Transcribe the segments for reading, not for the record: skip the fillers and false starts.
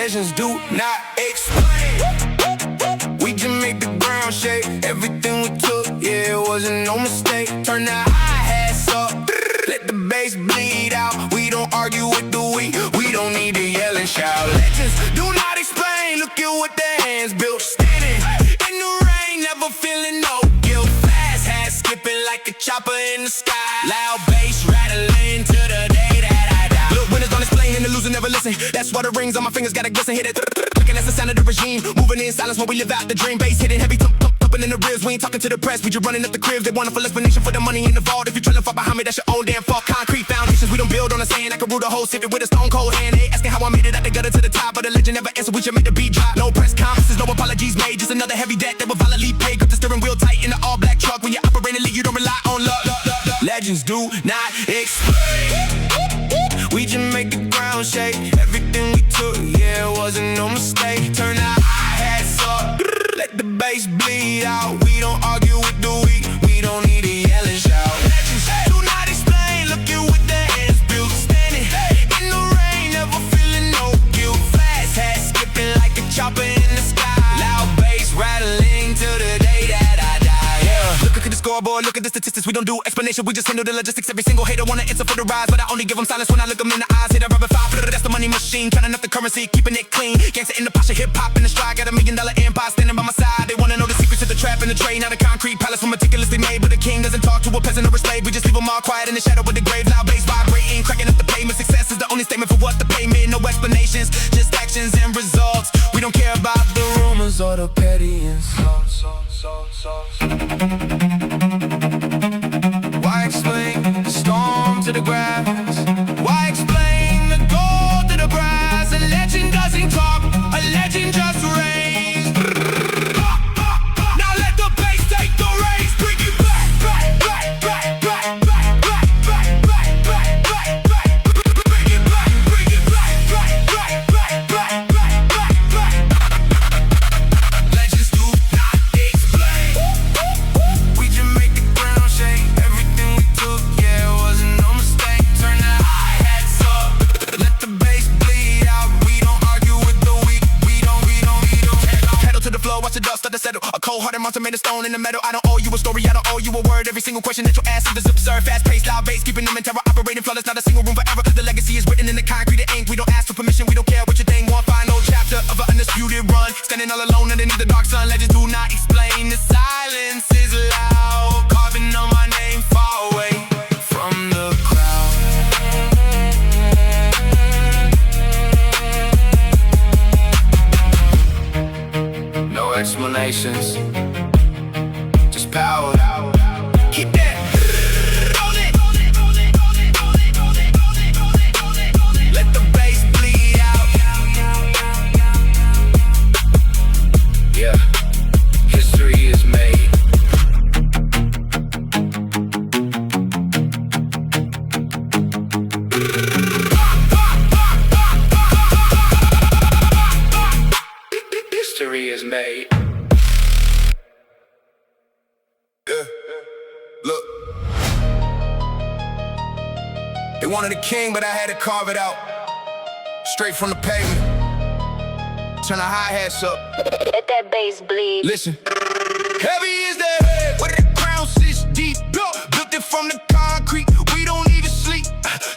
legends do not explain. We just make the ground shake. Everything we took, yeah, it wasn't no mistake. Turn the hi-hats up, let the bass bleed out. We don't argue with the weak, we don't need to yell and shout. Legends do not explain. Look at what their hands built. Standing in the rain, never feeling no guilt. Fast hat skipping like a chopper in the sky. Loud bass rattling to the day that I die. Look, winners don't explain and the loser never listen. That's why the rings on my fingers gotta glisten. Hit it, looking at the sound of the regime. Moving in silence when we live out the dream. Bass hitting heavy, thumping in the ribs. We ain't talking to the press, we just running up the cribs. They want a full explanation for the money in the vault. If you trying to fall behind me, that's your own damn fault. Concrete foundations, we don't build on the sand. I can rule the whole city with a stone cold hand. They asking how I made it out the gutter to the top, but the legend never answered. We should make the beat drop. No press conferences, no apologies made. Just another heavy debt that will violently pay. Grip the steering wheel tight in the all-black truck. When you're operating league, you don't rely on luck. Legends do not explain. We just make the ground shake. Everything we took, yeah, it wasn't no mistake. Turn the hi-hats up, let the bass bleed out. We don't argue with the weak, we don't need to yell and shout. Legends do not explain. Look at what their hands built. Standing in the rain, never feeling no guilt. Fast hat skipping like a chopper in the sky. Loud bass rattling to the day that I die. Yeah. Look at the scoreboard, look at the statistics. We don't do explanation, we just handle the logistics. Every single hater wanna answer for the rise, but I only give them silence when I look them in the eyes. Hit a rubber five, that's the money machine. Counting up the currency, keeping it clean. Gangsta in the posture, hip-hop in the stride. Got $1 million empire standing by my side. They wanna know the secrets to the trap and the trade. Not a concrete palace from meticulously made, but a king doesn't talk to a peasant or a slave. We just leave them all quiet in the shadow with the grave. Loud bass vibrating, cracking up the pavement. Success is the only statement for what the payment. No explanations, just actions and results. We don't care about the rumors or the petty insults. Why explain the storm to the grass? Why explain the gold to the brass? A legend doesn't talk, a legend just reigns. Now let the bass take the reins. Bring it back, back, back, back, back, back, back, back, back, back, back, back. Bring it back, bring it back, back, back, back, back, back, back, back. Legends do not explain. We just make the ground shake. Everything we took, yeah, it wasn't no mistake. Turn the hi-hats up, let the bass bleed out. We don't argue with the weak, we don't. Pedal to the floor, watch the dust start to settle. A cold-hearted monster made of stone in the metal. I don't owe you a story, I don't owe you a word. Every single question that you ask is absurd. Fast-paced, loud bass, keeping them in terror. Operating flawless, not a single room for error. The legacy is written in the concrete and ink. We don't ask for permission, we don't care what you think. One final chapter of an undisputed run. Standing all alone underneath the dark sun. Legends do not explain. The silence is loud, carving on my name far away from the crowd. No explanations, just power. Keep that. Let the bass bleed out. Yeah, history is made. History is made. Yeah, look. They wanted a king, but I had to carve it out. Straight from the pavement. Turn the hi-hats up. Let that bass bleed. Listen. Heavy is the head, where the crown sits deep. Built it from the concrete, we don't even sleep.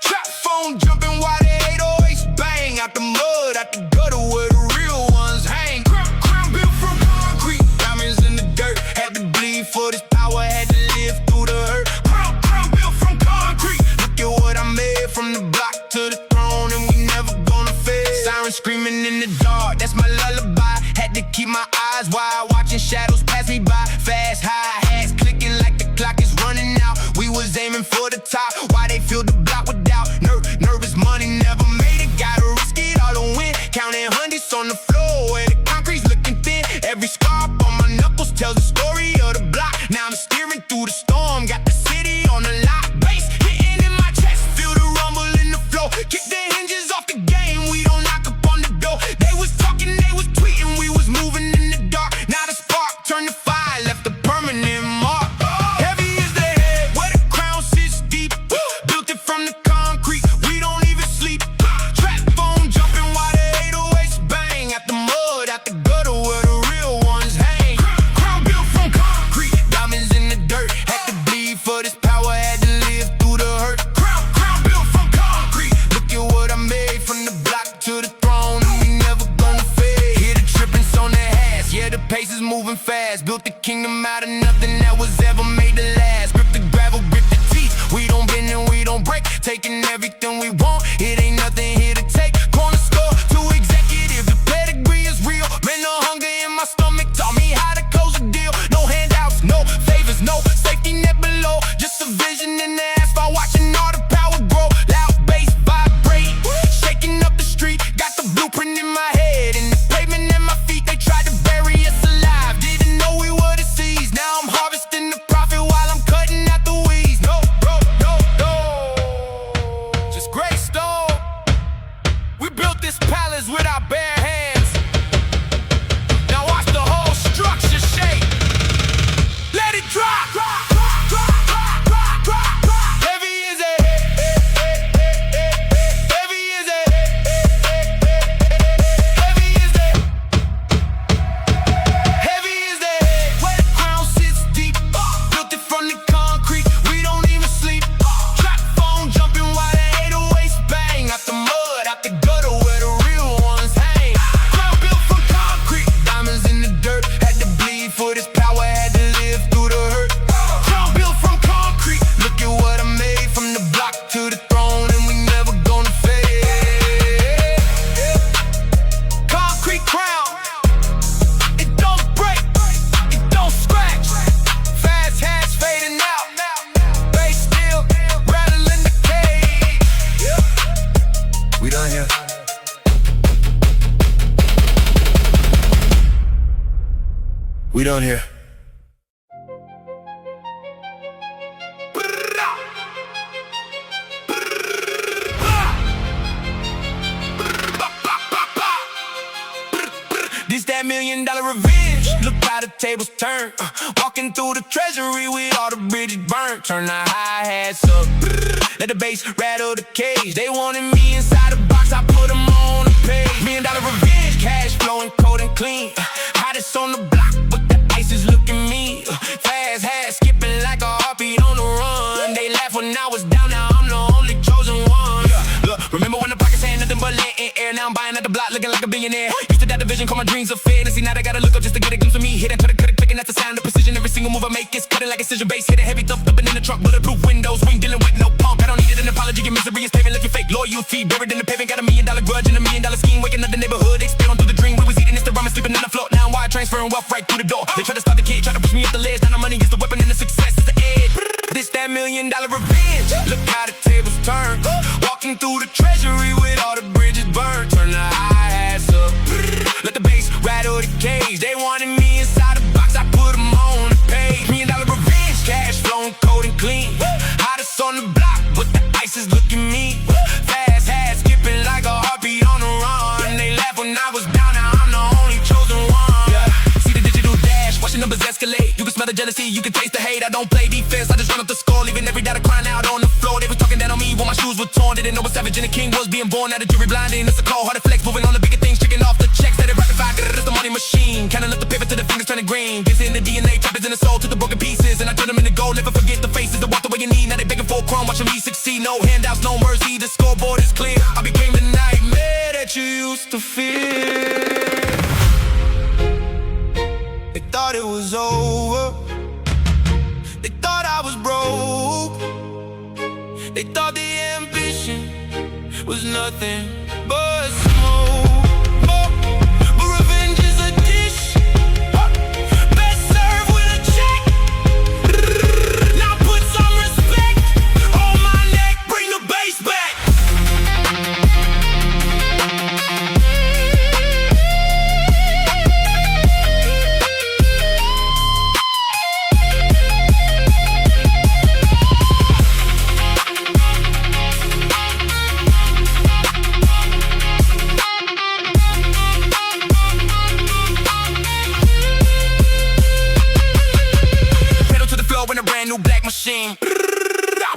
Trap phone jumping while the 808s bang. Out the mud, out the gutter where the real ones hang. Crown built from concrete, diamonds in the dirt. Had to bleed for this power, had to live through the hurt. Crown built from concrete. Look at what I made, from the block to the throne, and we never gonna fade. Sirens screaming in the dark, that's my lullaby. Had to keep my eyes wide, watching shadows pass me by. Fast hi-hats clicking like the clock is running out. We was aiming for the top, why they fill the block with doubt? Nervous money never made it, gotta risk it all to win. Counting hundreds on the floor where the concrete's looking thin. Every scar on my knuckles tells the story of the block. Now I'm steering through the storm, got the city on the lock. Bass hitting in my chest, feel the rumble in the flow. Kick the hinges off the game, we don't knock up on the door. They was talking, they was tweeting, we was moving in the dark. Now the spark turned to fire, left a permanent mark. Heavy is the head, where the crown sits deep. moving fast. Built the kingdom out of nothing that was ever made to last. Grip the gravel, grip the teeth. We don't bend and we don't break. Taking everything we want, it ain't nothing here to take. Corner store to executive, the pedigree is real. Man, the hunger in my stomach taught me how to close a deal. No handouts, no favors, no safety net below. Just a vision in the asphalt, watching all the power grow. Loud bass vibrate, shaking up the street. Got the blueprint in my head and the pavement in my feet. They tried to bury us alive, didn't know we were the seeds. Now I'm harvesting the profit while I'm cutting out the weeds. No, bro, no, no, just gray stone. We built this palace with our bare hands. Now watch the whole structure shake. Let it drop. Heavy is it. Heavy is it. Heavy is it. Heavy is it. Where the ground sits deep. Built it from the concrete. We don't even sleep. Trap phone jumping while the 808s bang. Out the mud, out the gutter where the real ones hang. Ground built from concrete. Diamonds in the dirt. Had to bleed for this power. Had to live through the hurt. Ground built from concrete. Look at what I made from the block to the throne, and we never gonna fade. Concrete crown. It don't break. It don't scratch. Fast hash fading out. Bass still rattling the cage. We done here. We done here. This that $1 million revenge. Look how the tables turn. Walking through the treasury with all the bridges burnt. Turn the hi-hats up. Let the bass rattle the cage. They wanted me inside the box, I put them on the page. $1 million revenge. Cash flowing cold and clean. Hottest on the block, but the ice is looking mean. Fast hat skipping like a heartbeat on the run. They laughed when I was down, now I'm the only chosen one. Look, remember when the pockets had nothing but land in air. Now I'm buying at the block looking like a billionaire. Used to that division, call my dreams a fantasy. Now I gotta look up just to get a glimpse of me. Hit and cut it, clicking at the sound of precision. Every single move I make is cutting like incision bass. Hit a heavy thumping in the truck, bulletproof windows. We ain't dealing with no punk. I don't need an apology, your misery is paving looking fake. Loyalty buried in the pavement. Got $1 million grudge and $1 million scheme. Waking up the neighborhood, expand through the dream. We was eating this, the ramen, sleeping on the floor. Now I'm wide transferring wealth right through the door. They try to stop the kid, try to push me up the ledge. Now the money is the weapon and the success is the edge. This that $1 million revenge. Look how the tables turn. Walking through the treasury with all the bridges burned. Turn the hi-hats up. Let the bass rattle the cage. They wanted me inside the box, I put them on the page. $1 million revenge. Cash flowing cold and clean. Hottest on the block, but the ice is looking mean. Fast hat skipping like a heartbeat on the run. They laughed when I was down, now I'm the only chosen one. See the digital dash, watch the numbers escalate. You can smell the jealousy, you can taste the hate. I don't play defense, I just run up the score. Leaving every data crying out on the floor. They was talking down on me when my shoes were torn. Didn't know what savage and the king was being born. Now the jury blinding, it's a cold hearted flex. Moving on the bigger things, tricking off the checks. That it rapid fire, it's the money machine. Counting up the paper till the fingers turning green. Gets in the DNA, trappers in the soul to the broken pieces. And I turn them into gold, never forget the faces that walk the way you need. Now they begging for a crumb, watching me succeed. No handouts, no mercy, the scoreboard is clear. I became the nightmare that you used to fear. They thought it was over. They thought I was broke. They thought the ambition was nothing but smoke. But revenge is a dish best served with a check. Now put some respect on my neck. Bring the bass back. New black machine.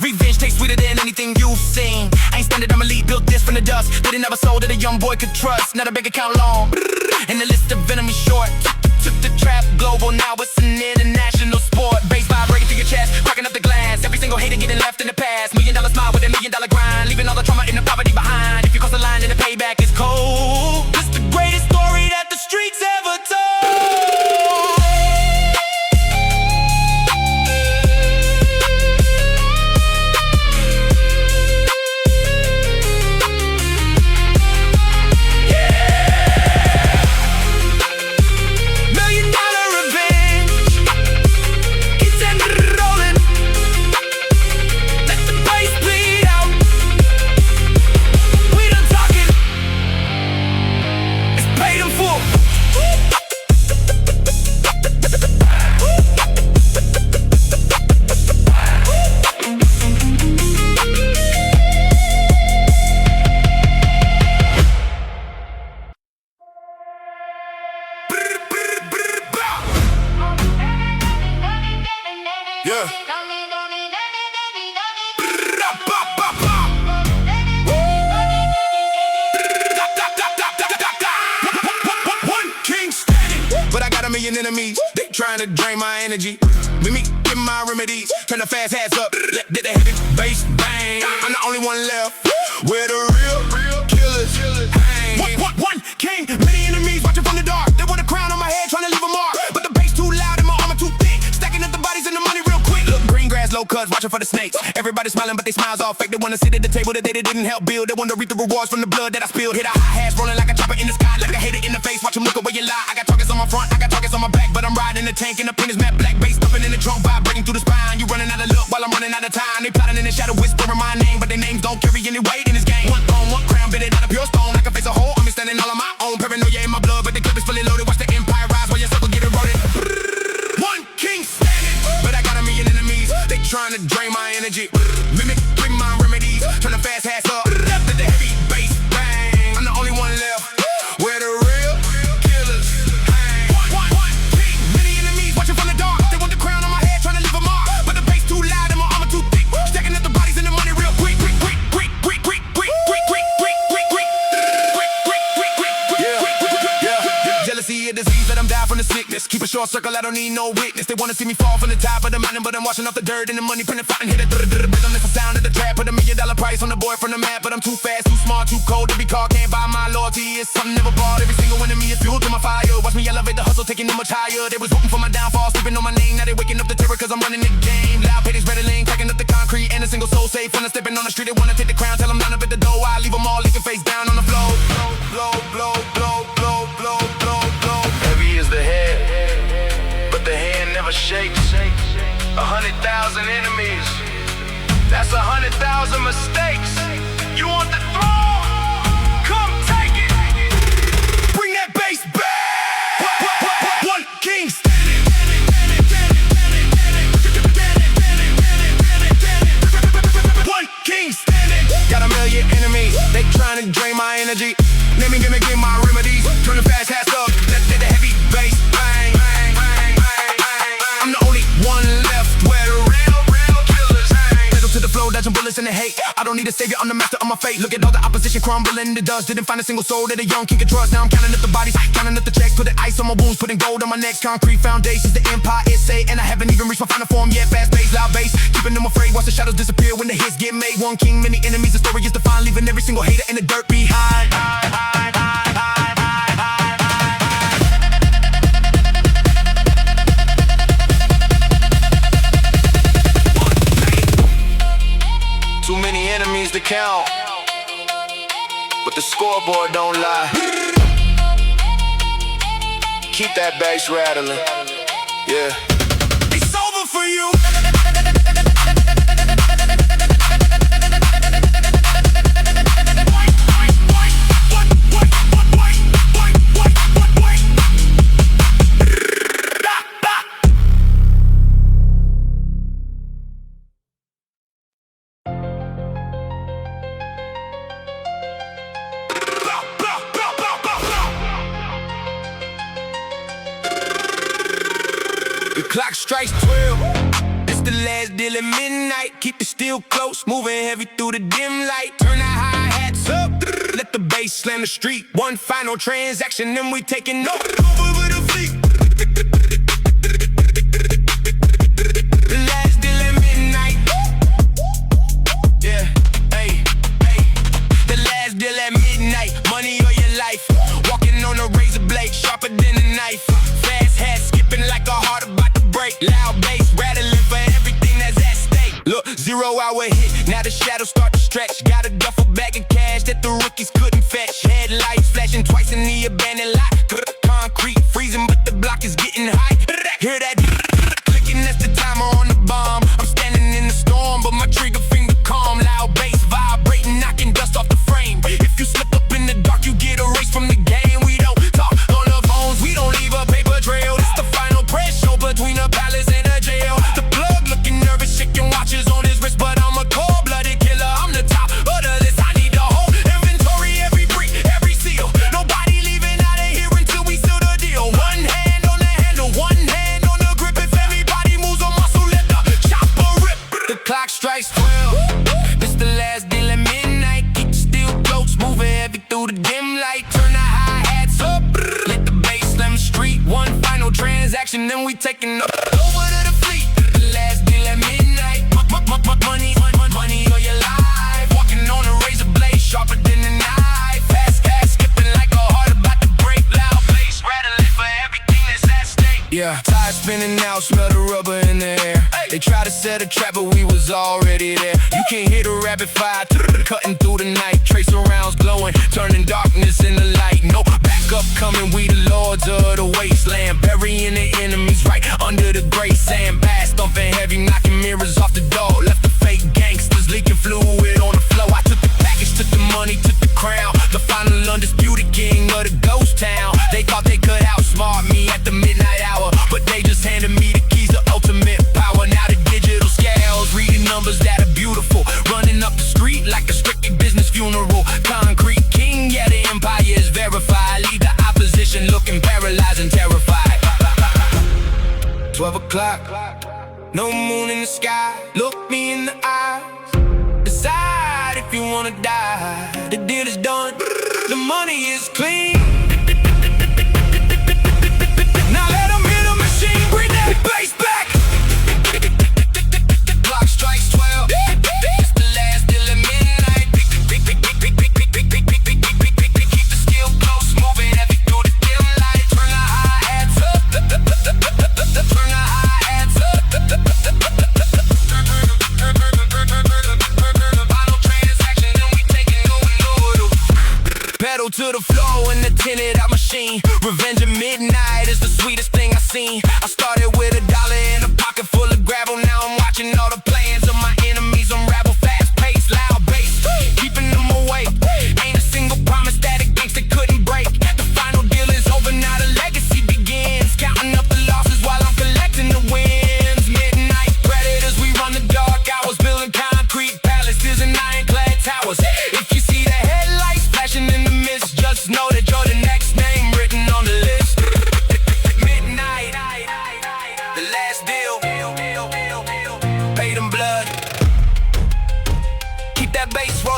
Revenge tastes sweeter than anything you've seen. I ain't standard, I'm elite, built this from the dust. They never sold that a young boy could trust. Not a bank account long, and the list of enemy short. Took the trap global, now it's an international sport. Bass vibrating through your chest, cracking up the glass. Every single hater getting left in the past. $1 million smile with a $1 million grind, leaving all the trauma and the poverty behind. If you cross the line, then the payback is cold. This the greatest story that the streets ever told. Yeah. One king standing, but I got a million enemies. They trying to drain my energy. Me, give my remedies. Turn the fast hats up, did the heavy bass bang. I'm the only one left where the real killers hang. One king, many enemies watching from the dark. They want a crown on my head, trying to leave a mark. But the bass too loud and my armor too thick. Stacking up the bodies and the money real quick. Look, green grass, low cuts, watching for the snakes. Everybody smiling, but they smiles all fake. They wanna sit at the table that they didn't help build. They wanna reap the rewards from the blood that I spilled. Hit a high hash, rolling like a chopper in the sky. Like a hater in the face, watch him look away and lie. I got targets on my front, I got targets on my back. But I'm riding the tank and the pin is matte black. Bass thumping in the trunk, vibrating through the spine. You running out of luck while I'm running out of time. They plotting in the shadow, whispering my name, but their names don't carry any weight in this game. One throne, one crown, bit it out of pure stone. I can face a whole army standing all on my own. Paranoia in my blood, but the clip is fully loaded. Watch the empire rise while your circle get eroded. One king standing, but I got a million enemies. They trying to drain my energy. Mimic, bring my remedies. Turn the fast hats up, left at the heavy bass bang. I'm the only one left where the real killers hang. One king, many enemies watching from the dark. They want the crown on my head, trying to leave a mark. But the bass too loud and my armor too thick. Stacking up the bodies and the money real quick. Jealousy, a disease that I'm dying from the sickness. Keep a short circle, I don't need no witness. They wanna see me fall from the top of the mountain, but I'm washing off the dirt and the money, printing fountain, hit it. Rhythm, that's the sound of the trap. Put $1 million price on the boy from the map, but I'm too fast, too smart, too cold to be caught. Can't buy my loyalty, it's something never bought. Every single one of me is fuel to my fire. Watch me elevate the hustle, taking them much higher. They was rooting for my downfall, sleeping on my name. Now they waking up the terror, cause I'm running the game. Loud paintings rattling, cracking up the concrete, and a single soul safe. When I'm stepping on the street, they wanna take the crown. Tell them line up at the door, I leave them all licking face down on the floor. Blow, blow, blow, blow, blow, blow, blow. Heavy is the head, but the hand never shakes. 100,000 enemies, that's 100,000 mistakes. You want the throne? Come take it. Bring that bass back. One king standing. One king standing. Got a million enemies, they trying to drain my energy. Let me give my remedies. Turn the fast hats up, let the heavy bass bang. I'm the only one left where the real killers hang. Pedal to the flow, dodging bullets in the hate. I don't need a savior, I'm the master of my fate. Look at all the opposition crumbling in the dust. Didn't find a single soul that a young king could trust. Now I'm counting up the bodies, counting up the checks. Putting ice on my wounds, putting gold on my neck. Concrete foundations, the empire is say. And I haven't even reached my final form yet. Fast bass, loud bass, keeping them afraid. Watch the shadows disappear when the hits get made. One king, many enemies, the story is defined. Leaving every single hater in the dirt behind. Too many enemies to count, but the scoreboard don't lie. Keep that bass rattling, yeah. It's over for you. The clock strikes 12. It's the last deal at midnight. Keep the steel close, moving heavy through the dim light. Turn the hi-hats up, let the bass slam the street. One final transaction, then we taking over with the fleet. The last deal at midnight. Yeah, hey, hey. The last deal at midnight. Money or your life. Walking on a razor blade, sharper than a knife. Fast hat skipping like a heart about to break. Loud bass rattling for everything that's at stake. Look, 0 hour hit, now the shadows start to stretch. Got a duffel bag of cash that the rookies couldn't fetch. Headlights flashing twice in the abandoned lot. Concrete freezing, but the block is getting high. Hear that clicking, that's the timer on the bomb. I'm standing in the storm, but my trigger finger calm. Loud bass vibrating, knocking dust off the frame. If you slip up in the dark, you get erased from the game. We don't talk on the phones, we don't leave a paper trail. It's the final press show between a palace and a jail. The plug looking nervous, shaking watches on his wrist, but I'm a cold-blooded killer. I'm the top of the list. I need the whole inventory, every brick, every seal. Nobody leaving out of here until we seal the deal. One hand on the handle, one hand on the grip. If everybody moves a muscle, let the taking over to the fleet. The last deal at midnight. Money or your life. Walking on a razor blade, sharper than a knife. Fast cash, skipping like a heart about to break. Loud bass, rattling for everything that's at stake. Yeah, tires spinning out, smell the rubber in the air. They try to set a trap, but we was already there. You can hear the rapid fire cutting through the night. Tracer rounds glowing, turning darkness into light. No backup coming, we the lords of the wasteland. Burying the enemies right under the gray sand. Bass thumping heavy, knocking mirrors off the door. Left the fake gangsters leaking fluid on the floor. I took the package, took the money, took the crown. The final undisputed king of the ghost town. They thought they could outsmart me at the midnight hour, but they just handed me the keys to ultimate power. Now the digital scales, reading numbers that are beautiful. Running up the street like a strictly business funeral. Concrete king, yeah, the empire is verified. Leave the opposition looking paralyzed and terrified. 12 o'clock, no moon in the sky. Look me in the eyes, decide if you wanna die. The deal is done, the money is clean. Now let them hit the machine, bring that bass back. Clock strikes 12, it's the last deal at midnight. Keep the steel close, moving heavy through the dim light. Turn the hi-hats up, turn the hi-hats up. Final transaction, then we taking over. Pedal to the floor in the tinted out machine. Revenge at midnight is the sweetest thing I've seen. I started with $1 in a pocket full of gravel. Now I'm watching all the plans of my enemies unravel. Fast pace, loud bass, keeping them awake. Ain't a single promise that a gangster couldn't break. The final deal is over, now the legacy begins. Counting up the losses while I'm collecting the wins. Midnight predators, we run the dark hours. Building concrete palaces and ironclad towers. If you see the headlights flashing in the mist, just know that you're the next name written on the list. Midnight, the last deal, paid in blood. Keep that bass rolling.